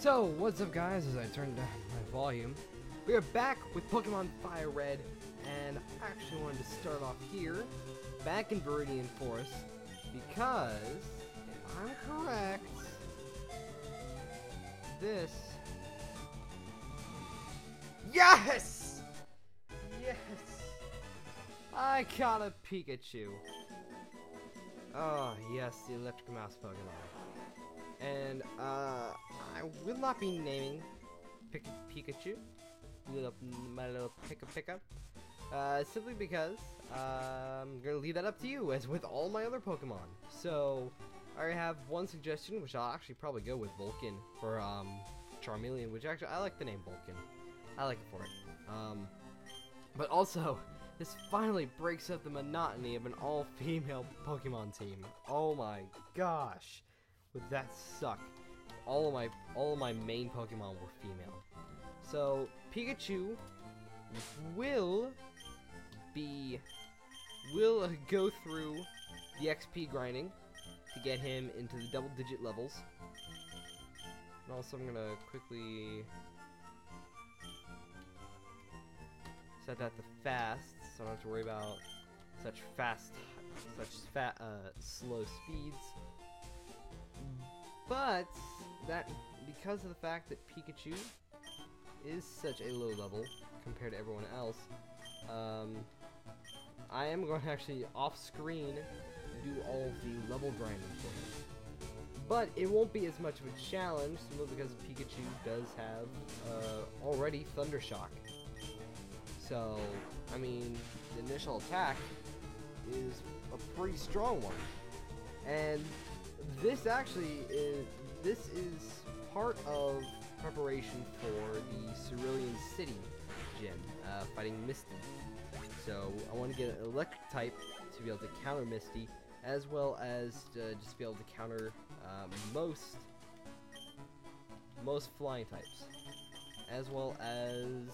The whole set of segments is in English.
So, what's up guys, as I turn down my volume, we are back with Pokemon Fire Red, and I actually wanted to start off here, back in Viridian Forest, because, if I'm correct, this... Yes! Yes! I got a Pikachu. Oh, yes, the Electric Mouse Pokemon. And, I will not be naming Pikachu, my little Pika, simply because, I'm gonna leave that up to you, as with all my other Pokemon. So, I have one suggestion, which I'll actually probably go with Vulcan for, Charmeleon, which actually, I like the name Vulcan. I like it for it. But also, this finally breaks up the monotony of an all-female Pokemon team. Oh my gosh. Would that suck? All of my main Pokemon were female. So Pikachu will go through the XP grinding to get him into the double-digit levels. And also I'm gonna quickly set that to fast, so I don't have to worry about such slow speeds. But that, because of the fact that Pikachu is such a low level compared to everyone else, I am going to actually off-screen do all of the level grinding for him. But it won't be as much of a challenge, simply because Pikachu does have already Thunder Shock. So, I mean, the initial attack is a pretty strong one, and this is part of preparation for the Cerulean City gym, fighting Misty. So I want to get an electric type to be able to counter Misty, as well as just be able to counter most flying types, as well as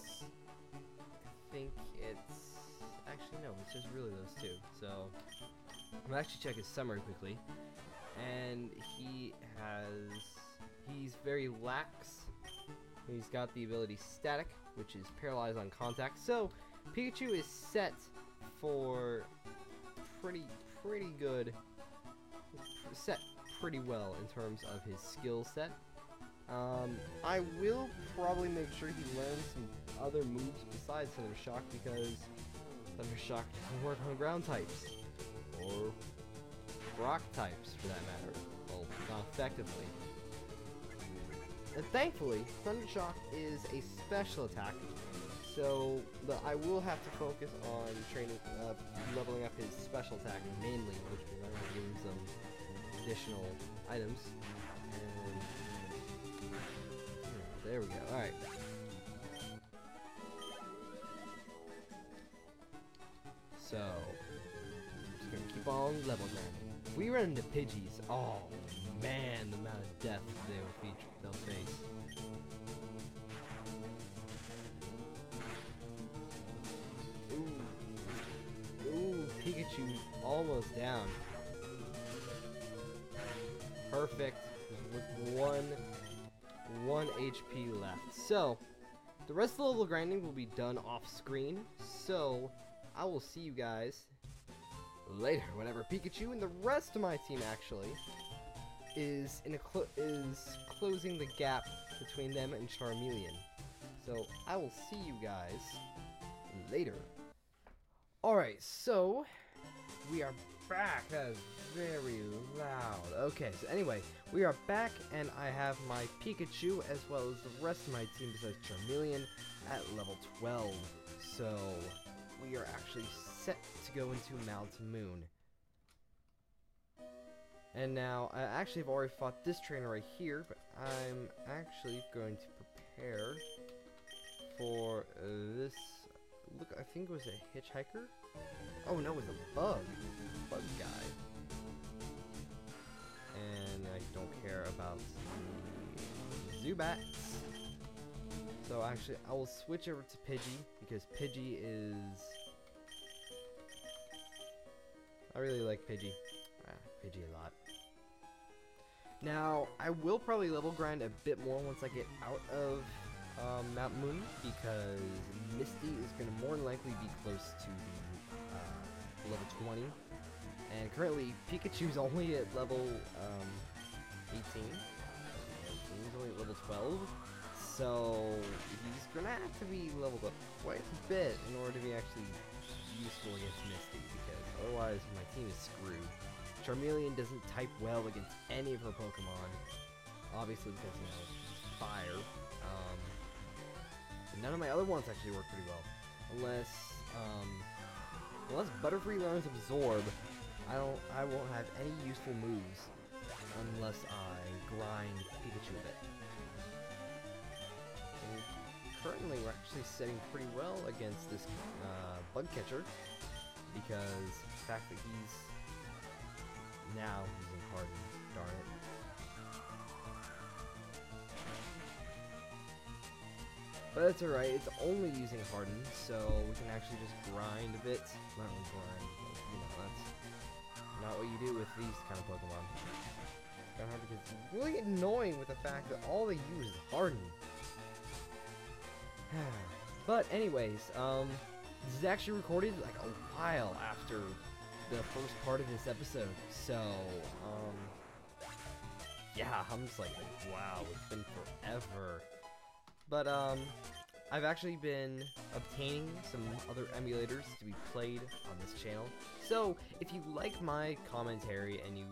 I think it's actually no, it's just really those two. So I'm gonna actually check his summary quickly. And he's very lax. He's got the ability Static, which is paralyzed on contact. So Pikachu is set for pretty good, set pretty well in terms of his skill set. I will probably make sure he learns some other moves besides Thunder Shock, because Thunder Shock doesn't work on ground types, or rock types for that matter. Well, not effectively. And thankfully, Thunder Shock is a special attack, so I will have to focus on training, leveling up his special attack mainly, which means I'm going to give him some additional items. And there we go. All right. So just gonna keep on level grinding. If we run into Pidgeys, oh man, the amount of death they'll face. Ooh, Pikachu's almost down. Perfect, with one HP left. So, the rest of the level grinding will be done off screen, so I will see you guys later, whenever Pikachu and the rest of my team actually is closing the gap between them and Charmeleon. So I will see you guys later. Alright, so we are back. That is very loud. Okay, so anyway, we are back, and I have my Pikachu as well as the rest of my team besides Charmeleon at level 12. So we are actually set to go into Mountain Moon. And now, I actually have already fought this trainer right here, but I'm actually going to prepare for this. Look, I think it was a hitchhiker? Oh no, it was a bug guy. And I don't care about the Zubats. So actually, I will switch over to Pidgey, because Pidgey is... I really like Pidgey. Pidgey a lot. Now, I will probably level grind a bit more once I get out of Mount Moon, because Misty is going to more than likely be close to the level 20. And currently, Pikachu's only at level 18. He's only at level 12. So, he's going to have to be leveled up quite a bit in order to be actually useful against Misty, because otherwise my team is screwed. Charmeleon doesn't type well against any of her Pokemon, obviously because, you know, fire. None of my other ones actually work pretty well, unless Butterfree learns Absorb. I won't have any useful moves unless I grind Pikachu a bit. And currently, we're actually setting pretty well against this bug catcher, because the fact that he's now using Harden, darn it. But it's alright, it's only using Harden, so we can actually just grind a bit. Not really grind, but, you know, that's not what you do with these kind of Pokemon. It's kind of hard because it's really annoying with the fact that all they use is Harden. But anyways, this is actually recorded like a while after the first part of this episode, so, yeah, I'm just like, wow, it's been forever. But, I've actually been obtaining some other emulators to be played on this channel. So, if you like my commentary and you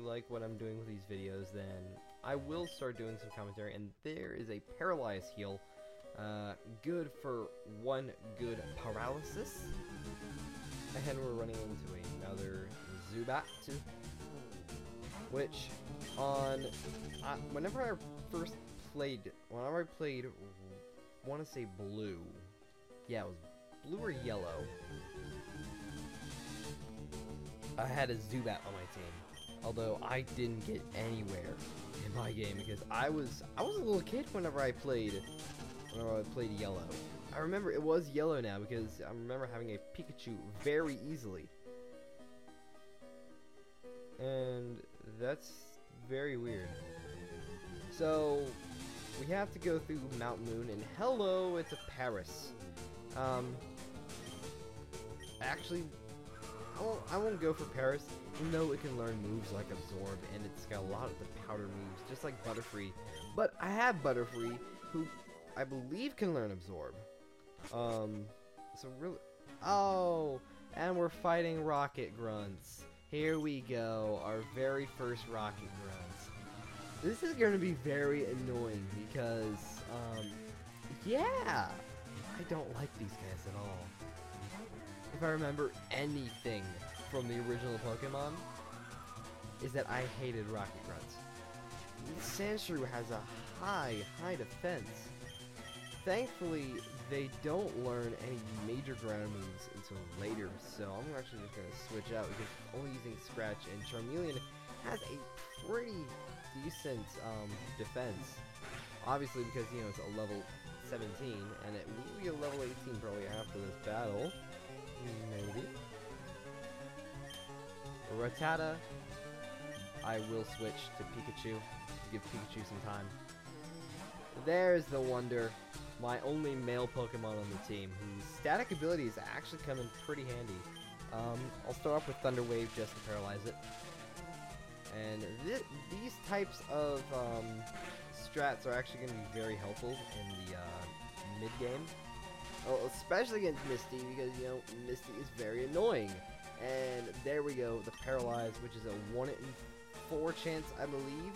like what I'm doing with these videos, then I will start doing some commentary. And there is a Paralyze heal, good for 1 good paralysis. And we're running into another Zubat, which on whenever I played, I want to say blue. Yeah, it was blue or yellow. I had a Zubat on my team, although I didn't get anywhere in my game because I was a little kid whenever I played yellow. I remember it was yellow now because I remember having a Pikachu very easily. And that's very weird. So, we have to go through Mount Moon, and hello, it's a Paris. Actually, I won't go for Paris, even though it can learn moves like Absorb, and it's got a lot of the powder moves, just like Butterfree. But I have Butterfree, who I believe can learn Absorb. So really, oh, and we're fighting Rocket Grunts. Here we go, our very first Rocket Grunts. This is going to be very annoying because, yeah, I don't like these guys at all. If I remember anything from the original Pokemon, is that I hated Rocket Grunts. Sandshrew has a high defense. Thankfully, they don't learn any major ground moves until later, so I'm actually just going to switch out because it's only using Scratch, and Charmeleon has a pretty decent defense. Obviously, because, you know, it's a level 17, and it will be a level 18 probably after this battle. Maybe. Rattata, I will switch to Pikachu to give Pikachu some time. There's the Wonder, my only male Pokemon on the team, whose static abilities actually come in pretty handy. I'll start off with Thunder Wave just to paralyze it. And these types of strats are actually going to be very helpful in the mid-game. Well, especially against Misty, because, you know, Misty is very annoying. And there we go, the Paralyze, which is a 1 in 4 chance, I believe,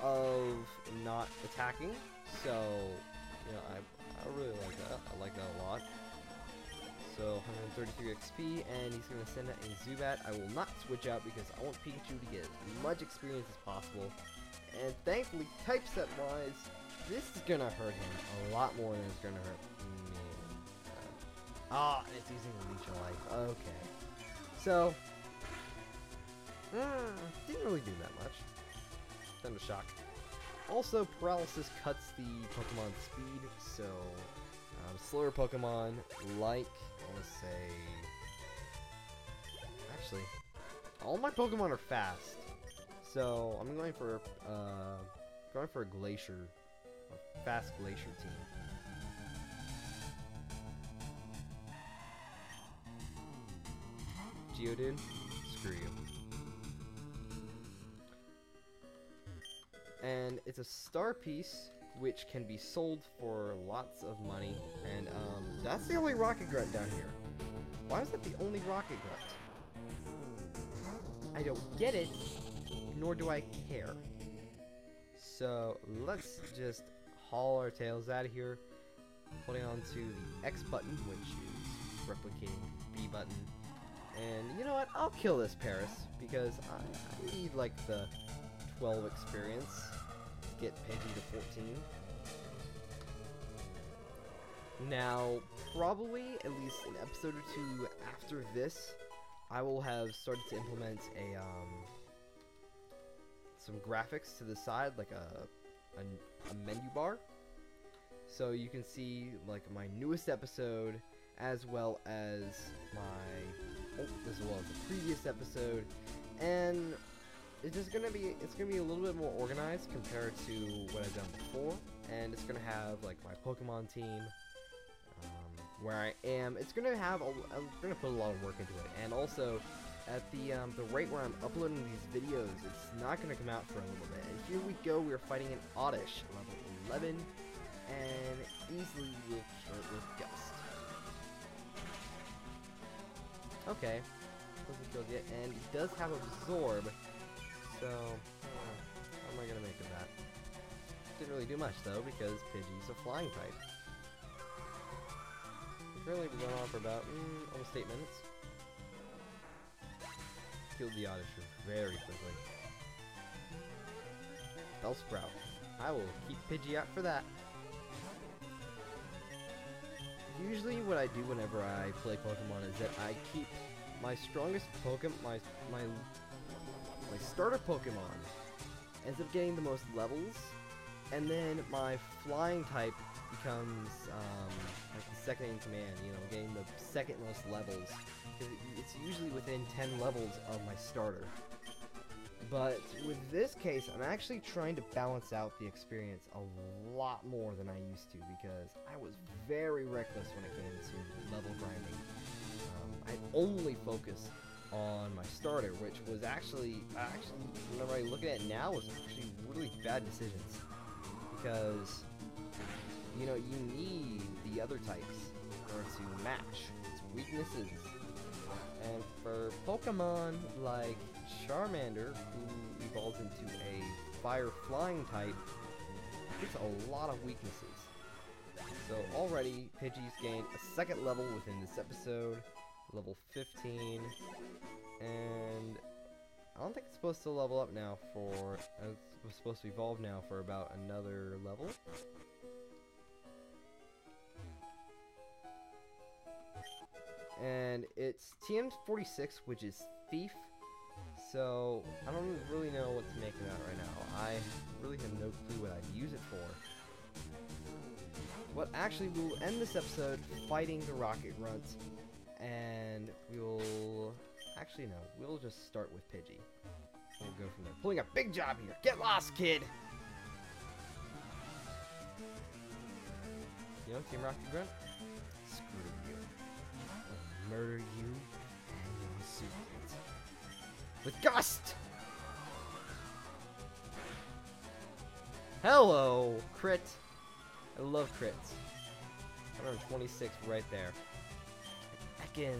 of not attacking. So, you know, I really like that. I like that a lot. So, 133 XP, and he's going to send out a Zubat. I will not switch out because I want Pikachu to get as much experience as possible. And thankfully, typeset-wise, this is going to hurt him a lot more than it's going to hurt me. And it's using Leech of Life. Okay. So, didn't really do that much. Thunder Shock. Also, Paralysis cuts the Pokemon speed, so slower Pokemon, like, I want to say, actually, all my Pokemon are fast, So I'm going for a glacier, a fast glacier team. Geodude, screw you. And it's a star piece which can be sold for lots of money. And that's the only rocket grunt down here. Why is that the only rocket grunt? I don't get it, nor do I care. So let's just haul our tails out of here, holding on to the X button, which is replicating the B button. And you know what? I'll kill this Paris because I need like the 12 experience to get Pidgey to 14. Now, probably at least an episode or two after this, I will have started to implement some graphics to the side, like a menu bar, so you can see like my newest episode as well as a previous episode, and it's gonna be a little bit more organized compared to what I've done before, and it's gonna have like my Pokemon team, where I am. It's gonna have I'm gonna put a lot of work into it, and also at the rate where I'm uploading these videos, it's not gonna come out for a little bit. And here we go. We're fighting an Oddish, level 11, and easily will kill it with Gust. Okay, doesn't kill yet, and it does have Absorb. So how am I gonna make of that? Didn't really do much though because Pidgey's a flying type. Currently we're going on for about almost 8 minutes. Killed the Oddish very quickly. Bellsprout. I will keep Pidgey out for that. Usually what I do whenever I play Pokemon is that I keep my strongest Pokemon, my starter Pokemon ends up getting the most levels, and then my flying type becomes like the second in command, you know, getting the second most levels. It's usually within 10 levels of my starter. But with this case, I'm actually trying to balance out the experience a lot more than I used to, because I was very reckless when it came to level grinding. I only focused on my starter, which was actually, whenever I look at it now, was actually really bad decisions. Because, you know, you need the other types in order to match its weaknesses. And for Pokemon like Charmander, who evolves into a fire flying type, it's a lot of weaknesses. So already, Pidgey's gained a second level within this episode, level 15, and I don't think it's supposed to level up now for, it's supposed to evolve now for about another level. And it's TM46, which is Thief, so I don't really know what to make of that right now. I really have no clue what I'd use it for. But actually, we'll end this episode fighting the Rocket Grunt, and we'll... Actually, no, we'll just start with Pidgey. We'll go from there. Pulling a big job here. Get lost, kid! You know, Team Rocket Grunt? Screw you. I'll murder you and your secrets. With Gust! Hello, crit. I love crits. 126 right there. Ekans.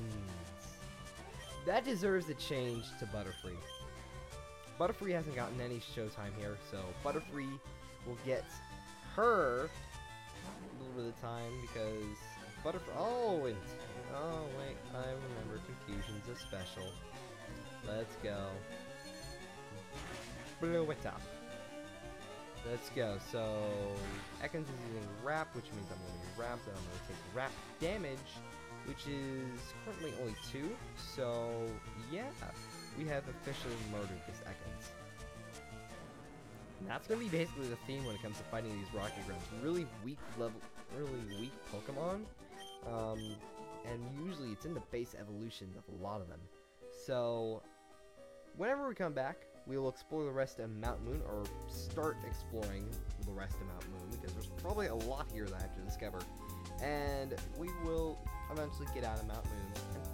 That deserves a change to Butterfree. Butterfree hasn't gotten any showtime here, so Butterfree will get her a little bit of time because Butterfree. Oh, and oh wait, I remember Confusion's a special. Let's go. Blow it up. Let's go. So Ekans is using Wrap, which means I'm going to be wrapped, and I'm going to take Wrap damage, which is currently only 2. So yeah, we have officially murdered this Ekans. And that's going to be basically the theme when it comes to fighting these Rocket Grunts. Really weak Pokemon. And usually it's in the base evolutions of a lot of them. So whenever we come back, we will explore the rest of Mount Moon, or start exploring the rest of Mount Moon, because there's probably a lot here that I have to discover. And we will eventually get out of Mount Moon and